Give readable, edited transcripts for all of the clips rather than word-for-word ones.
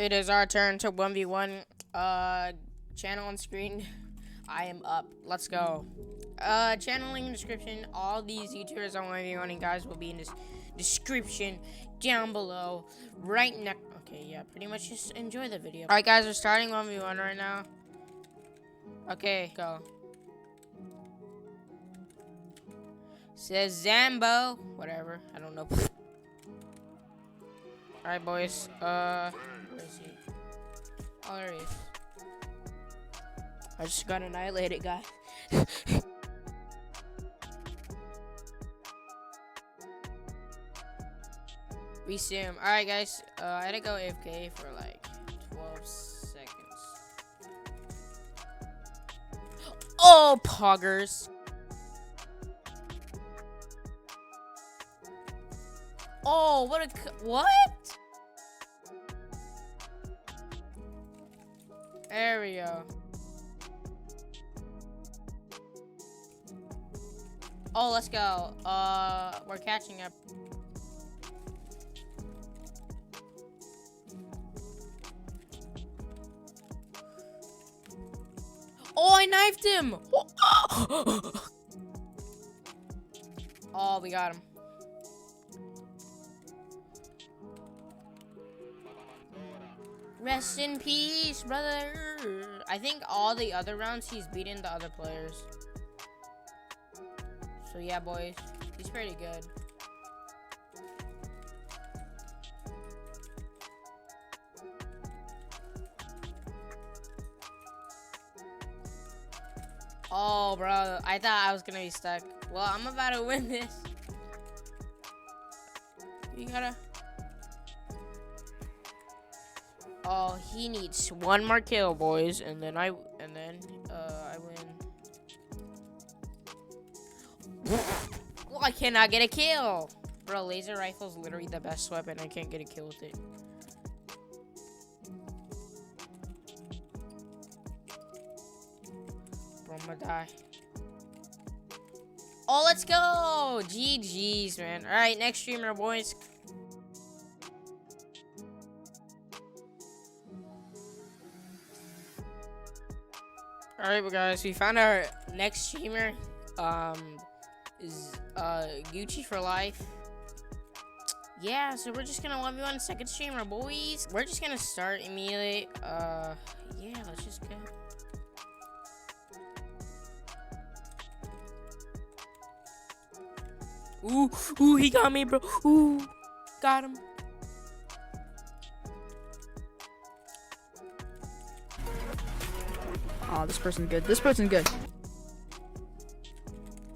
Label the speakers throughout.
Speaker 1: It is our turn to 1v1. Channel on screen. I am up. Let's go. Channel link in the description. All these YouTubers I'm 1v1ing, guys, will be in this description down below. Right now. Okay, yeah, pretty much just enjoy the video. Alright, guys, we're starting 1v1 right now. Okay, go. Says Zambo. Whatever. I don't know. Alright, boys. Where is he? Oh, there he is. I just got annihilated, guys. Resume. Alright, guys. I had to go AFK for like 12 seconds. Oh, poggers. Oh, what? There we go. Oh, let's go. We're catching up. Oh, I knifed him. Oh, we got him. Rest in peace, brother. I think all the other rounds he's beaten the other players. So yeah, boys, he's pretty good. Oh, bro, I thought I was gonna be stuck. Well, I'm about to win this. You gotta. Oh, he needs one more kill, boys, and then I win. Well, I cannot get a kill. Bro, laser rifle is literally the best weapon. I can't get a kill with it. Bro, I'm gonna die. Oh, let's go. GG's, man. All right, next streamer, boys. All right, guys, we found our next streamer. Is Gucci for life. Yeah, so we're just gonna 1v1 second streamer, boys. We're just gonna start immediately. Yeah, let's just go. Ooh, he got me, bro. Ooh, got him.
Speaker 2: Oh, this person's good. This person's good.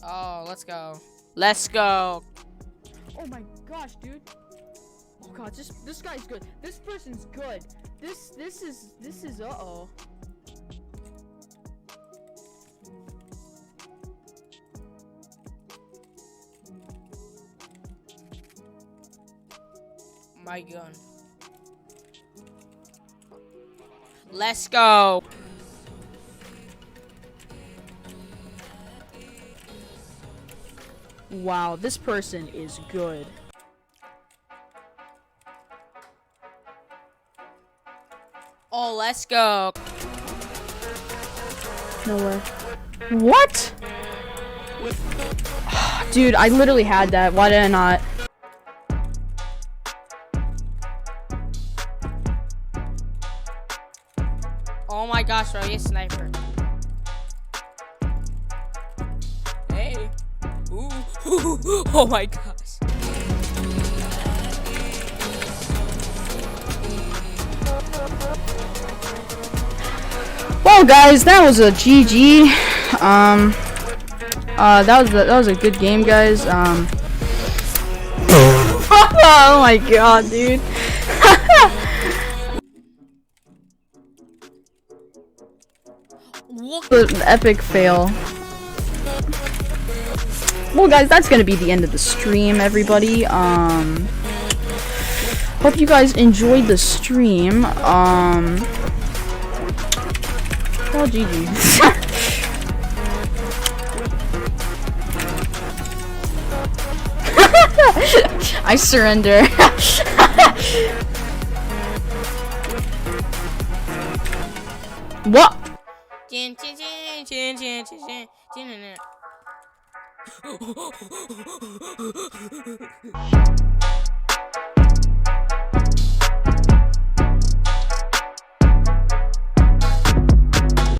Speaker 1: Oh, let's go. Let's go.
Speaker 2: Oh my gosh, dude. Oh god, this guy's good. This person's good. This is uh-oh.
Speaker 1: My gun. Let's go.
Speaker 2: Wow, this person is good.
Speaker 1: Oh, let's go.
Speaker 2: No way. What? Dude, I literally had that. Why did I not?
Speaker 1: Oh my gosh, bro, he's a sniper. Hey. Ooh. Oh my gosh.
Speaker 2: Well, guys, that was a GG. That was a good game, guys. Oh my god, dude.
Speaker 1: What?
Speaker 2: The epic fail. Well, guys, that's gonna be the end of the stream, everybody. Hope you guys enjoyed the stream. Oh, GG. I surrender. What?
Speaker 1: Chin, chin, chin, chin, chin, chin, chin, chin, chin, chin.